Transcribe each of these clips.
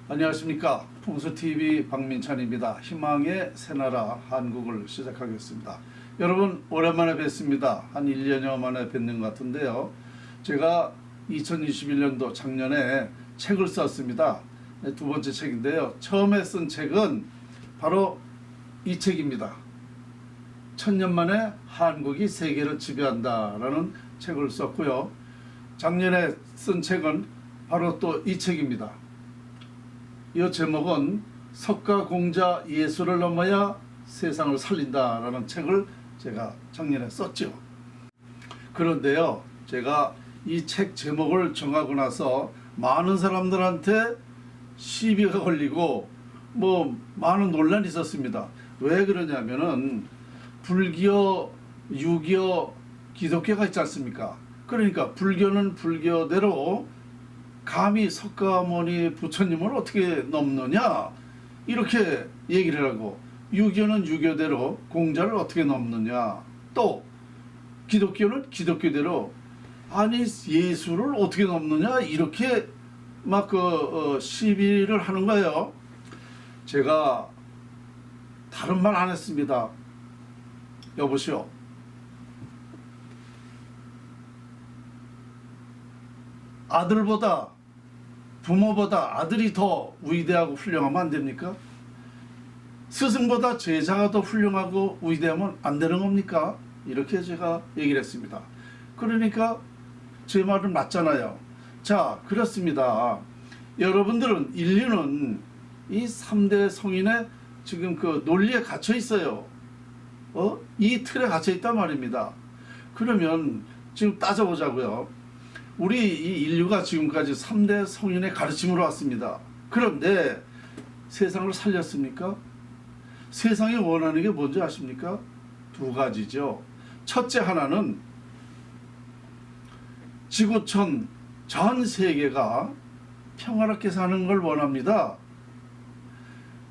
안녕하십니까. 풍수TV 박민찬입니다. 희망의 새나라 한국을 시작하겠습니다. 여러분 오랜만에 뵙습니다. 한 1년여 만에 뵙는 것 같은데요. 제가 2021년도 작년에 책을 썼습니다. 두 번째 책인데요. 처음에 쓴 책은 바로 이 책입니다. 1000년 만에 한국이 세계를 지배한다 라는 책을 썼고요. 작년에 쓴 책은 바로 또 이 책입니다. 이 제목은 석가공자 예수를 넘어야 세상을 살린다 라는 책을 제가 작년에 썼죠. 그런데요, 제가 이 책 제목을 정하고 나서 많은 사람들한테 시비가 걸리고 많은 논란이 있었습니다. 왜 그러냐면은 불교, 유교, 기독교가 있지 않습니까? 그러니까 불교는 불교대로 감히 석가모니 부처님을 어떻게 넘느냐 이렇게 얘기를 하고, 유교는 유교대로 공자를 어떻게 넘느냐, 또 기독교는 기독교대로 아니 예수를 어떻게 넘느냐 이렇게 막 시비를 하는 거예요. 제가 다른 말 안 했습니다. 여보시오, 아들보다 부모보다 아들이 더 위대하고 훌륭하면 안 됩니까? 스승보다 제자가 더 훌륭하고 위대하면 안 되는 겁니까? 이렇게 제가 얘기를 했습니다. 그러니까 제 말은 맞잖아요. 자, 그렇습니다. 여러분들은 인류는 이 3대 성인의 지금 그 논리에 갇혀 있어요. 이 틀에 갇혀 있단 말입니다. 그러면 지금 따져보자고요. 우리 이 인류가 지금까지 3대 성인의 가르침으로 왔습니다. 그런데 세상을 살렸습니까? 세상이 원하는 게 뭔지 아십니까? 두 가지죠. 첫째 하나는 지구촌 전 세계가 평화롭게 사는 걸 원합니다.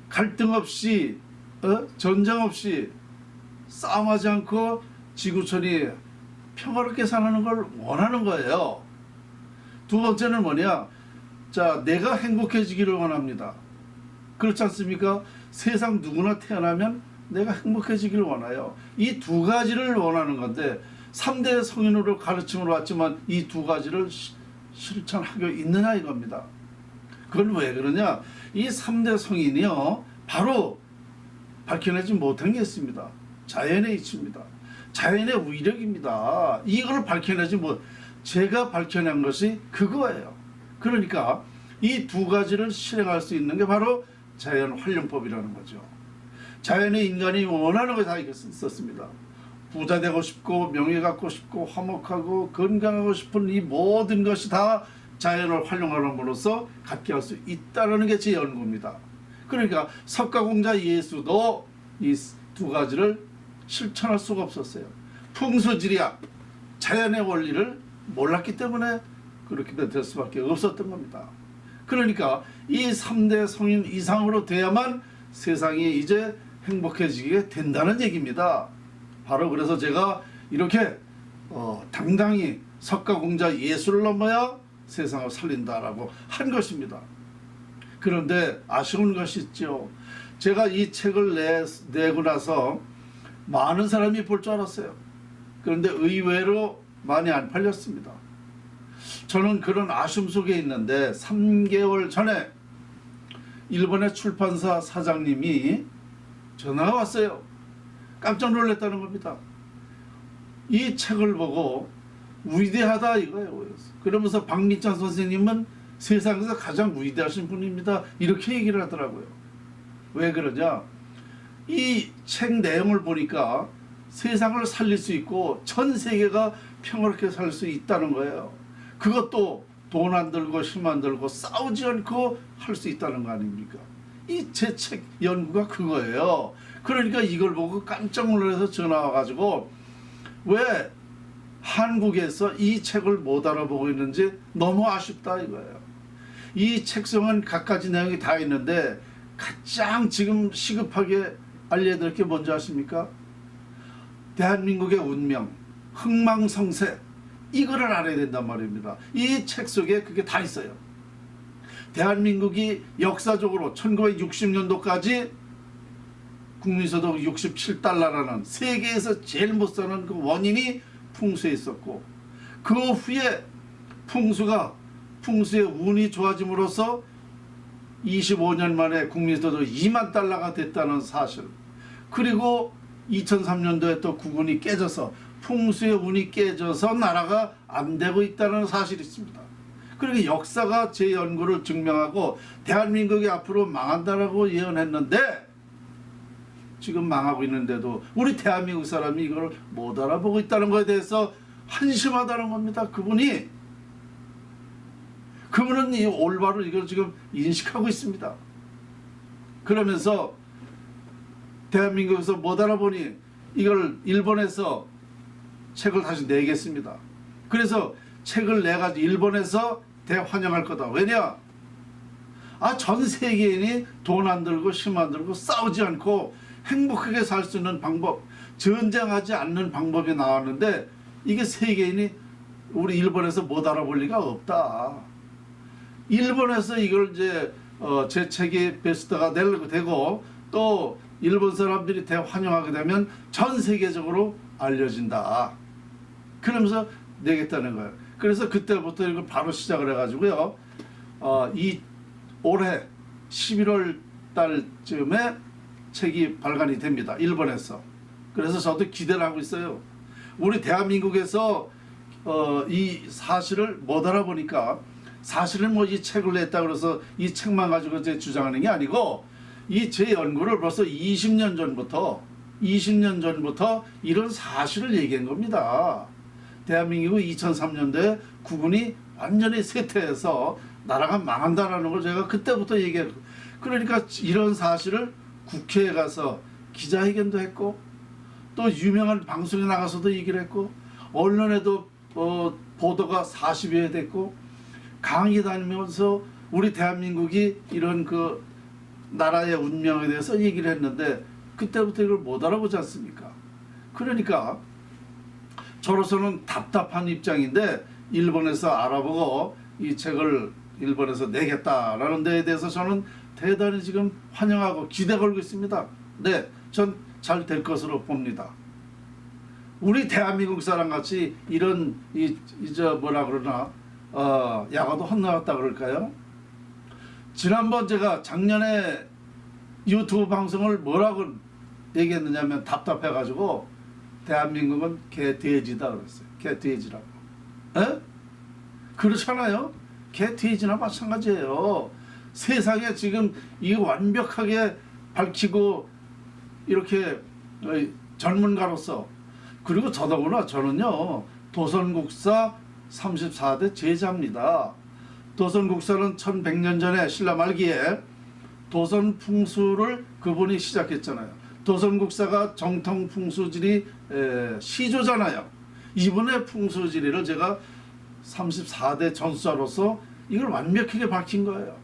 갈등 없이, 전쟁 없이, 싸움하지 않고 지구촌이 평화롭게 사는 걸 원하는 거예요. 두 번째는 뭐냐? 자, 내가 행복해지기를 원합니다. 그렇지 않습니까? 세상 누구나 태어나면 내가 행복해지기를 원해요. 이 두 가지를 원하는 건데 3대 성인으로 가르침으로 왔지만 이 두 가지를 실천하고 있느냐 이겁니다. 그건 왜 그러냐? 이 3대 성인이요, 바로 밝혀내지 못한 게 있습니다. 자연의 이치입니다. 자연의 위력입니다. 이걸 밝혀내지 제가 밝혀낸 것이 그거예요. 그러니까 이 두 가지를 실행할 수 있는 게 바로 자연 활용법이라는 거죠. 자연의 인간이 원하는 것이 다 있었습니다. 부자 되고 싶고 명예 갖고 싶고 화목하고 건강하고 싶은 이 모든 것이 다 자연을 활용함으로써 갖게 할 수 있다는 게 제 연구입니다. 그러니까 석가공자 예수도 이 두 가지를 실천할 수가 없었어요. 풍수지리학, 자연의 원리를 몰랐기 때문에 그렇게 될 수밖에 없었던 겁니다. 그러니까 이 3대 성인 이상으로 돼야만 세상이 이제 행복해지게 된다는 얘기입니다. 바로 그래서 제가 이렇게 당당히 석가공자 예수를 넘어야 세상을 살린다라고 한 것입니다. 그런데 아쉬운 것이 있죠. 제가 이 책을 내고 나서 많은 사람이 볼 줄 알았어요. 그런데 의외로 많이 안 팔렸습니다. 저는 그런 아쉬움 속에 있는데 3개월 전에 일본의 출판사 사장님이 전화가 왔어요. 깜짝 놀랐다는 겁니다. 이 책을 보고 위대하다 이거예요. 그러면서 박민찬 선생님은 세상에서 가장 위대하신 분입니다. 이렇게 얘기를 하더라고요. 왜 그러냐? 이 책 내용을 보니까 세상을 살릴 수 있고 전 세계가 평화롭게 살 수 있다는 거예요. 그것도 돈 안 들고 힘 안 들고 싸우지 않고 할 수 있다는 거 아닙니까? 이 제 책 연구가 그거예요. 그러니까 이걸 보고 깜짝 놀라서 전화 와가지고 왜 한국에서 이 책을 못 알아보고 있는지 너무 아쉽다 이거예요. 이 책성은 갖가지 내용이 다 있는데 가장 지금 시급하게 알려드릴 게 뭔지 아십니까? 대한민국의 운명, 흥망성쇠, 이거를 알아야 된단 말입니다. 이 책 속에 그게 다 있어요. 대한민국이 역사적으로 1960년도까지 국민소득 67달러라는 세계에서 제일 못 사는 그 원인이 풍수에 있었고, 그 후에 풍수의 운이 좋아짐으로써 25년 만에 국민소득 2만 달러가 됐다는 사실, 그리고 2003년도에 또 국운이 깨져서 풍수의 운이 깨져서 나라가 안 되고 있다는 사실이 있습니다. 그러니까 역사가 제 연구를 증명하고 대한민국이 앞으로 망한다라고 예언했는데 지금 망하고 있는데도 우리 대한민국 사람이 이걸 못 알아보고 있다는 것에 대해서 한심하다는 겁니다. 그분은 이 올바로 이걸 지금 인식하고 있습니다. 그러면서 대한민국에서 못 알아보니 이걸 일본에서 책을 다시 내겠습니다. 그래서 책을 내가지고 일본에서 대환영할 거다. 왜냐? 전 세계인이 돈 안 들고 심 안 들고 싸우지 않고 행복하게 살 수 있는 방법, 전쟁하지 않는 방법이 나왔는데 이게 세계인이 우리 일본에서 못 알아볼 리가 없다. 일본에서 이걸 이제 제 책이 베스트가 되고 또 일본 사람들이 대환영하게 되면 전 세계적으로 알려진다. 그러면서 내겠다는 거예요. 그래서 그때부터 이걸 바로 시작을 해가지고요. 이 올해 11월 달쯤에 책이 발간이 됩니다. 일본에서. 그래서 저도 기대를 하고 있어요. 우리 대한민국에서 이 사실을 못 알아보니까, 사실은 뭐 이 책을 냈다 그래서 이 책만 가지고 이제 주장하는 게 아니고, 이 제 연구를 벌써 20년 전부터 이런 사실을 얘기한 겁니다. 대한민국이 2003년도에 국운이 완전히 쇠퇴해서 나라가 망한다라는 걸 제가 그때부터 얘기했고, 그러니까 이런 사실을 국회에 가서 기자회견도 했고 또 유명한 방송에 나가서도 얘기를 했고 언론에도 보도가 40여 회 됐고 강의 다니면서 우리 대한민국이 이런 그 나라의 운명에 대해서 얘기를 했는데 그때부터 이걸 못 알아보지 않습니까? 그러니까 저로서는 답답한 입장인데 일본에서 알아보고 이 책을 일본에서 내겠다라는 데에 대해서 저는 대단히 지금 환영하고 기대 걸고 있습니다. 네, 전 잘 될 것으로 봅니다. 우리 대한민국 사람 같이 이런 뭐라 그러나 야가도 헛나갔다 그럴까요? 지난번 제가 작년에 유튜브 방송을 뭐라고 얘기했느냐면 답답해가지고 대한민국은 개돼지다 그랬어요. 개돼지라고. 에? 그렇잖아요. 개돼지나 마찬가지예요. 세상에 지금 이 완벽하게 밝히고 이렇게 전문가로서, 그리고 더더구나 저는요 도선국사 34대 제자입니다. 도선국사는 1100년 전에 신라 말기에 도선풍수를 그분이 시작했잖아요. 도선국사가 정통풍수지리 시조잖아요. 이분의 풍수지리를 제가 34대 전수자로서 이걸 완벽하게 밝힌 거예요.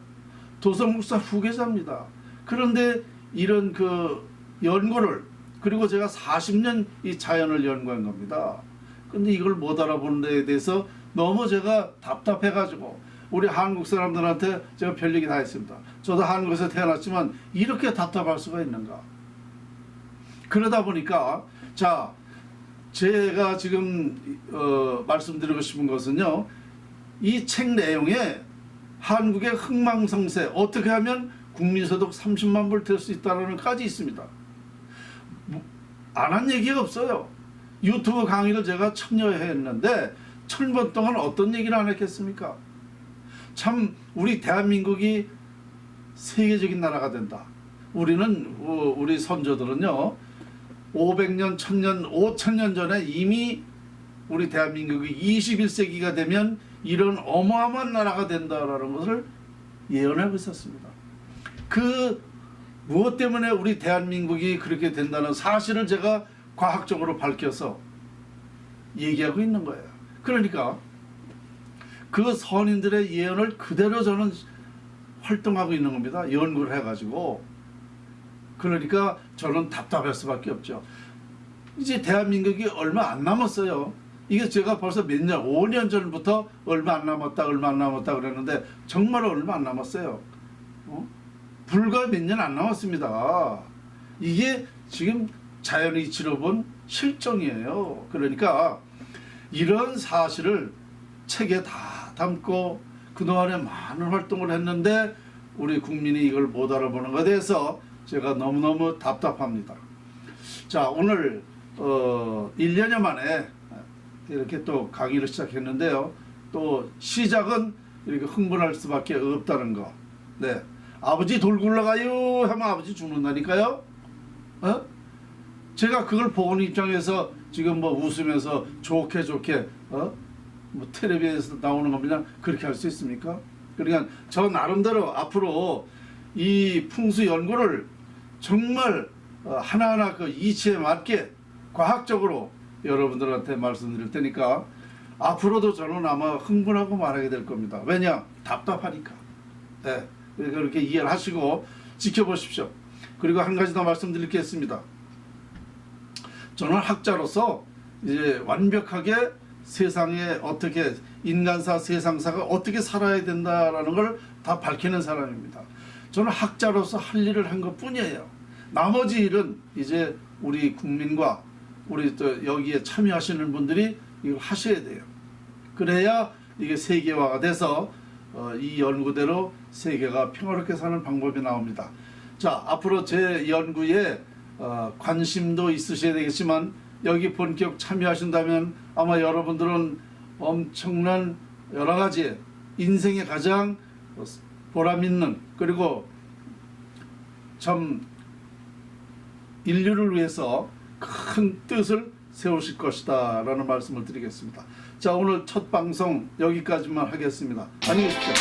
도선국사 후계자입니다. 그런데 이런 그 연구를, 그리고 제가 40년 이 자연을 연구한 겁니다. 근데 이걸 못 알아보는 데에 대해서 너무 제가 답답해가지고 우리 한국 사람들한테 제가 별 얘기 다 했습니다. 저도 한국에서 태어났지만 이렇게 답답할 수가 있는가. 그러다 보니까 자, 제가 지금 말씀드리고 싶은 것은요, 이 책 내용에 한국의 흥망성쇠, 어떻게 하면 국민소득 30만 불 될 수 있다는 것까지 있습니다. 안 한 얘기가 없어요. 유튜브 강의를 제가 1000여 회 했는데 1000번 동안 어떤 얘기를 안 했겠습니까? 참 우리 대한민국이 세계적인 나라가 된다. 우리 선조들은요 500년, 1000년, 5000년 전에 이미 우리 대한민국이 21세기가 되면 이런 어마어마한 나라가 된다라는 것을 예언하고 있었습니다. 그 무엇 때문에 우리 대한민국이 그렇게 된다는 사실을 제가 과학적으로 밝혀서 얘기하고 있는 거예요. 그러니까 그 선인들의 예언을 그대로 저는 활동하고 있는 겁니다. 연구를 해가지고. 그러니까 저는 답답할 수밖에 없죠. 이제 대한민국이 얼마 안 남았어요. 이게 제가 벌써 몇 년, 5년 전부터 얼마 안 남았다 그랬는데 정말 얼마 안 남았어요. 불과 몇 년 안 남았습니다. 이게 지금 자연의 이치로 본 실정이에요. 그러니까 이런 사실을 책에 다 담고 그동안에 많은 활동을 했는데 우리 국민이 이걸 못 알아보는 것에 대해서 제가 너무너무 답답합니다. 자, 오늘 1년여 만에 이렇게 또 강의를 시작했는데요. 또 시작은 이렇게 흥분할 수밖에 없다는 거. 네, 아버지 돌 굴러가요 하면 아버지 죽는다니까요. 제가 그걸 보는 입장에서 지금 뭐 웃으면서 좋게 뭐 텔레비에서 나오는 겁니다. 그렇게 할 수 있습니까? 그러니까 저 나름대로 앞으로 이 풍수 연구를 정말 하나하나 그 이치에 맞게 과학적으로 여러분들한테 말씀드릴 테니까 앞으로도 저는 아마 흥분하고 말하게 될 겁니다. 왜냐? 답답하니까. 네, 그렇게 이해를 하시고 지켜보십시오. 그리고 한 가지 더 말씀드릴 게 있습니다. 저는 학자로서 이제 완벽하게 세상에 어떻게 인간사 세상사가 어떻게 살아야 된다라는 걸 다 밝히는 사람입니다. 저는 학자로서 할 일을 한 것뿐이에요. 나머지 일은 이제 우리 국민과 우리 또 여기에 참여하시는 분들이 이걸 하셔야 돼요. 그래야 이게 세계화가 돼서 이 연구대로 세계가 평화롭게 사는 방법이 나옵니다. 자, 앞으로 제 연구에 관심도 있으셔야 되겠지만 여기 본격 참여하신다면 아마 여러분들은 엄청난 여러 가지 인생의 가장 보람 있는 그리고 참 인류를 위해서 큰 뜻을 세우실 것이다 라는 말씀을 드리겠습니다. 자, 오늘 첫 방송 여기까지만 하겠습니다. 안녕히 계십시오.